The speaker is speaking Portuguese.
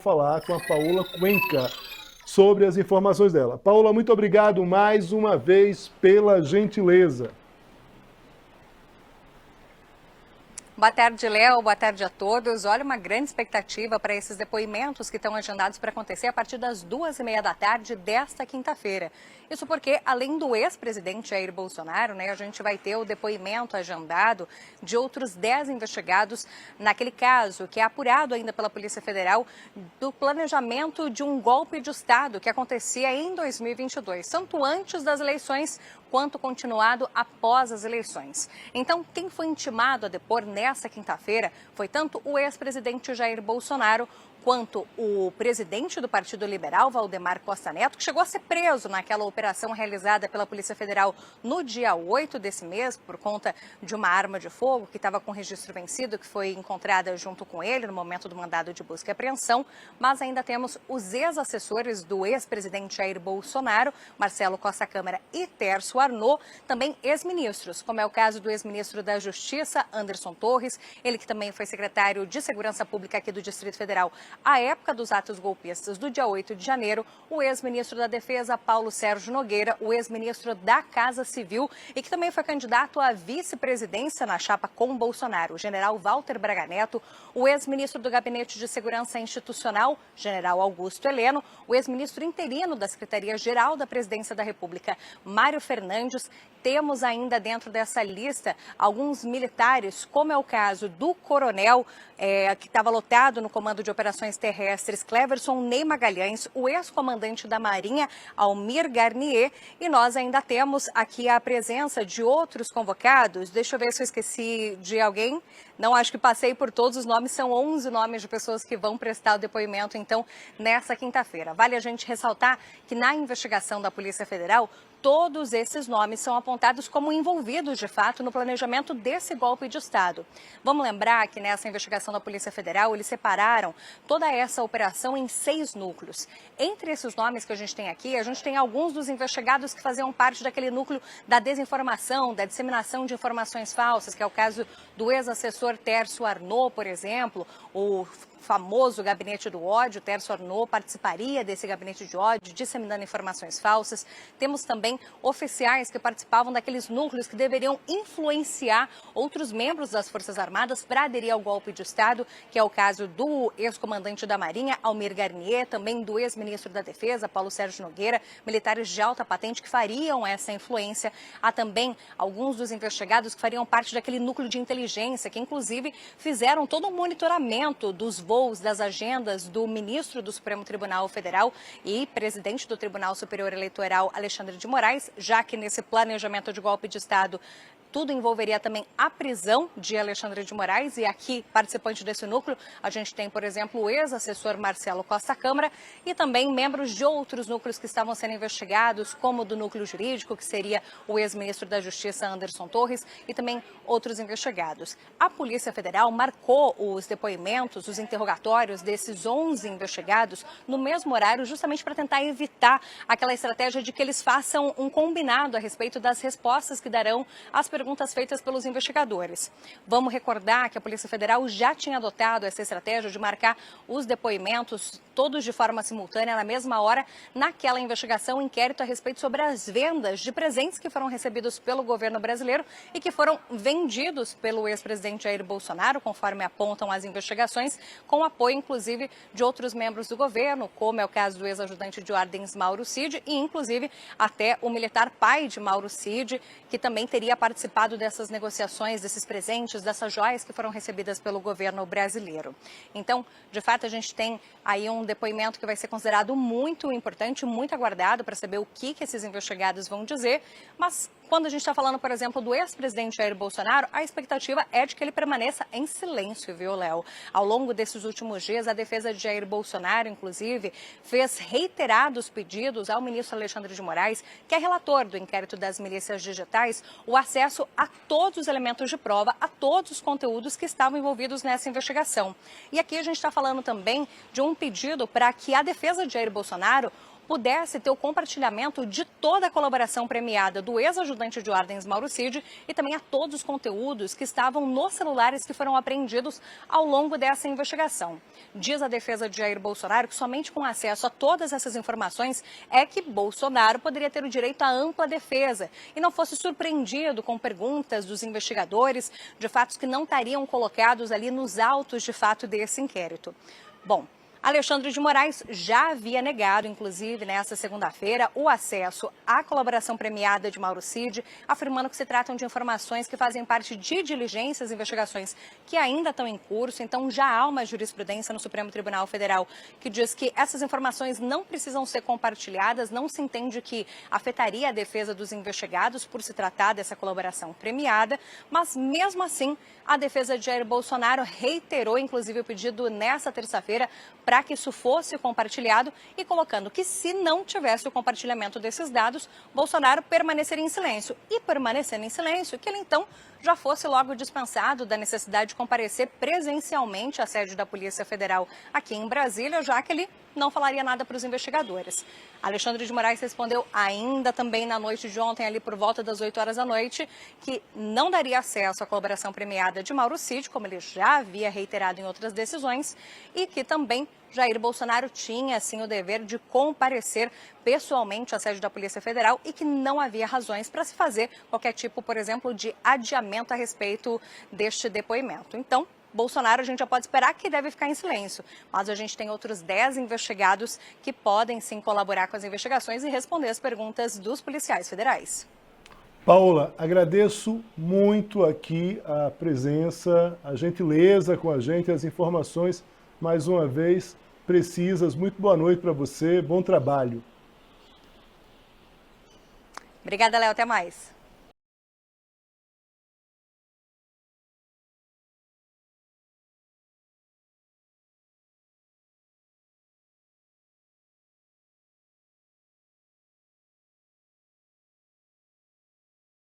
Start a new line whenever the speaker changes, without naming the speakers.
Falar com a Paola Cuenca sobre as informações dela. Paola, muito obrigado mais uma vez pela gentileza.
Boa tarde, Léo. Boa tarde a todos. Olha, uma grande expectativa para esses depoimentos que estão agendados para acontecer a partir das 2h30 da tarde desta quinta-feira. Isso porque, além do ex-presidente Jair Bolsonaro, a gente vai ter o depoimento agendado de outros 10 investigados naquele caso, que é apurado ainda pela Polícia Federal, do planejamento de um golpe de Estado que acontecia em 2022, tanto antes das eleições quanto continuado após as eleições. Então, quem foi intimado a depor nesta quinta-feira foi tanto o ex-presidente Jair Bolsonaro quanto o presidente do Partido Liberal, Valdemar Costa Neto, que chegou a ser preso naquela operação realizada pela Polícia Federal no dia 8 desse mês, por conta de uma arma de fogo que estava com registro vencido, que foi encontrada junto com ele no momento do mandado de busca e apreensão. Mas ainda temos os ex-assessores do ex-presidente Jair Bolsonaro, Marcelo Costa Câmara e Tércio Arnaud, também ex-ministros, como é o caso do ex-ministro da Justiça, Anderson Torres, ele que também foi secretário de Segurança Pública aqui do Distrito Federal à época dos atos golpistas do dia 8 de janeiro, o ex-ministro da Defesa, Paulo Sérgio Nogueira, o ex-ministro da Casa Civil e que também foi candidato à vice-presidência na chapa com Bolsonaro, o general Walter Braga Neto, o ex-ministro do Gabinete de Segurança Institucional, general Augusto Heleno, o ex-ministro interino da Secretaria-Geral da Presidência da República, Mário Fernandes. Temos ainda dentro dessa lista alguns militares, como é o caso do coronel, que estava lotado no comando de operações terrestres, Cleverson Ney Magalhães, o ex-comandante da Marinha, Almir Garnier, e nós ainda temos aqui a presença de outros convocados. Deixa eu ver se eu esqueci de alguém. Não, acho que passei por todos os nomes, são 11 nomes de pessoas que vão prestar o depoimento, então, nessa quinta-feira. Vale a gente ressaltar que na investigação da Polícia Federal, todos esses nomes são apontados como envolvidos, de fato, no planejamento desse golpe de Estado. Vamos lembrar que nessa investigação da Polícia Federal, eles separaram toda essa operação em 6 núcleos. Entre esses nomes que a gente tem aqui, a gente tem alguns dos investigados que faziam parte daquele núcleo da desinformação, da disseminação de informações falsas, que é o caso do ex-assessor Tércio Arnaud, por exemplo, o famoso gabinete do ódio. Tércio Arnaud participaria desse gabinete de ódio, disseminando informações falsas. Temos também oficiais que participavam daqueles núcleos que deveriam influenciar outros membros das Forças Armadas para aderir ao golpe de Estado, que é o caso do ex-comandante da Marinha, Almir Garnier, também do ex-ministro da Defesa, Paulo Sérgio Nogueira, militares de alta patente que fariam essa influência. Há também alguns dos investigados que fariam parte daquele núcleo de inteligência, que inclusive fizeram todo um monitoramento dos voos, das agendas do ministro do Supremo Tribunal Federal e presidente do Tribunal Superior Eleitoral, Alexandre de Moraes, já que nesse planejamento de golpe de Estado tudo envolveria também a prisão de Alexandre de Moraes. E aqui, participante desse núcleo, a gente tem, por exemplo, o ex-assessor Marcelo Costa Câmara e também membros de outros núcleos que estavam sendo investigados, como o do núcleo jurídico, que seria o ex-ministro da Justiça, Anderson Torres, e também outros investigados. A Polícia Federal marcou os depoimentos, os interrogatórios desses 11 investigados no mesmo horário, justamente para tentar evitar aquela estratégia de que eles façam um combinado a respeito das respostas que darão às perguntas feitas pelos investigadores. Vamos recordar que a Polícia Federal já tinha adotado essa estratégia de marcar os depoimentos todos de forma simultânea na mesma hora naquela investigação, inquérito a respeito sobre as vendas de presentes que foram recebidos pelo governo brasileiro e que foram vendidos pelo ex-presidente Jair Bolsonaro, conforme apontam as investigações, com apoio inclusive de outros membros do governo, como é o caso do ex-ajudante de ordens Mauro Cid e inclusive até o militar pai de Mauro Cid, que também teria participado dessas negociações, desses presentes, dessas joias que foram recebidas pelo governo brasileiro. Então, de fato, a gente tem aí um depoimento que vai ser considerado muito importante, muito aguardado para saber o que esses investigados vão dizer, mas quando a gente está falando, por exemplo, do ex-presidente Jair Bolsonaro, a expectativa é de que ele permaneça em silêncio, viu, Léo? Ao longo desses últimos dias, a defesa de Jair Bolsonaro, inclusive, fez reiterados pedidos ao ministro Alexandre de Moraes, que é relator do inquérito das milícias digitais, o acesso a todos os elementos de prova, a todos os conteúdos que estavam envolvidos nessa investigação. E aqui a gente está falando também de um pedido para que a defesa de Jair Bolsonaro pudesse ter o compartilhamento de toda a colaboração premiada do ex-ajudante de ordens Mauro Cid e também a todos os conteúdos que estavam nos celulares que foram apreendidos ao longo dessa investigação. Diz a defesa de Jair Bolsonaro que somente com acesso a todas essas informações é que Bolsonaro poderia ter o direito à ampla defesa e não fosse surpreendido com perguntas dos investigadores de fatos que não estariam colocados ali nos autos de fato desse inquérito. Bom, Alexandre de Moraes já havia negado, inclusive, nesta segunda-feira, o acesso à colaboração premiada de Mauro Cid, afirmando que se tratam de informações que fazem parte de diligências e investigações que ainda estão em curso. Então, já há uma jurisprudência no Supremo Tribunal Federal que diz que essas informações não precisam ser compartilhadas, não se entende que afetaria a defesa dos investigados por se tratar dessa colaboração premiada, mas, mesmo assim, a defesa de Jair Bolsonaro reiterou, inclusive, o pedido nesta terça-feira para que isso fosse compartilhado e colocando que se não tivesse o compartilhamento desses dados, Bolsonaro permaneceria em silêncio. E permanecendo em silêncio, que ele então já fosse logo dispensado da necessidade de comparecer presencialmente à sede da Polícia Federal aqui em Brasília, já que ele não falaria nada para os investigadores. Alexandre de Moraes respondeu ainda também na noite de ontem, ali por volta das 8 horas da noite, que não daria acesso à colaboração premiada de Mauro Cid, como ele já havia reiterado em outras decisões, e que também Jair Bolsonaro tinha, assim, o dever de comparecer pessoalmente à sede da Polícia Federal e que não havia razões para se fazer qualquer tipo, por exemplo, de adiamento a respeito deste depoimento. Então, Bolsonaro, a gente já pode esperar que deve ficar em silêncio, mas a gente tem outros 10 investigados que podem sim colaborar com as investigações e responder as perguntas dos policiais federais.
Paula, agradeço muito aqui a presença, a gentileza com a gente, as informações, mais uma vez, precisas. Muito boa noite para você, bom trabalho.
Obrigada, Léo, até mais.